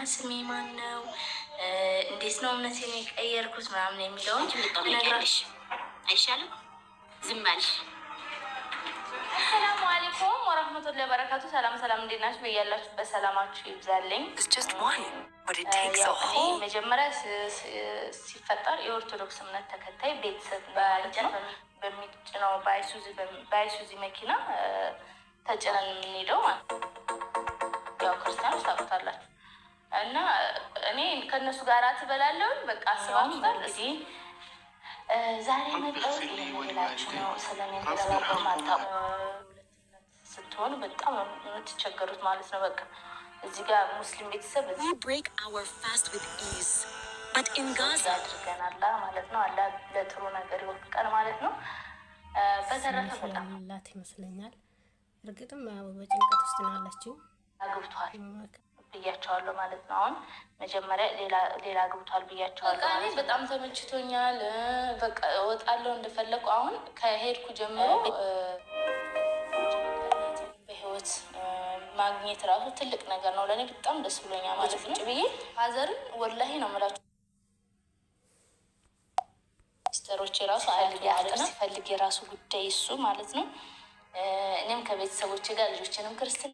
ስሜ ማን ነው? እንዴት ነው እምነቴን የቀየርኩት ምናምን የሚለውን ነግራሽ አይሻልም? ዝም አልሽ። አሰላሙ አለይኩም ወራህመቱላሂ ወበረካቱ። ሰላም ሰላም፣ እንዴት ናችሁ? በያላችሁበት ሰላማችሁ ይብዛልኝ። መጀመሪያ ሲፈጠር የኦርቶዶክስ እምነት ተከታይ ቤተሰብ በሚጭነው በአይሱዚ መኪና ተጭነን የምንሄደው ማለት ነው። ያው ክርስቲያኖች ታውቁታላችሁ። እና እኔ ከእነሱ ጋር ትበላለሁ። በቃ አስባችሁታል። እንግዲህ ዛሬ መጣሁ ላችሁ ነው። ስለሚንተባበሩ ማጣው ስትሆኑ በጣም የምትቸገሩት ማለት ነው። በቃ እዚህ ጋር ሙስሊም ቤተሰብ አድርገናል ማለት ነው። አላ ለጥሩ ነገር ይወፍቀን ማለት ነው። በተረፈ በጣም ላት ይመስለኛል። እርግጥም በጭንቀት ውስጥ ነው ያላችሁ። አግብቷል ብያቸዋለሁ ማለት ነው። አሁን መጀመሪያ ሌላ አግብቷል ብያቸዋለሁ ማለት ነው። በጣም ተመችቶኛል። በቃ እወጣለሁ እንደፈለኩ። አሁን ከሄድኩ ጀምሮ በህይወት ማግኘት ራሱ ትልቅ ነገር ነው ለእኔ። በጣም ደስ ብሎኛል ማለት ነው። ብዬ ሀዘርን ወላሂ ነው የምላችሁ። ሚስተሮች የራሱ ሲፈልግ የራሱ ጉዳይ እሱ ማለት ነው። እኔም ከቤተሰቦች ጋር ልጆችንም ክርስትና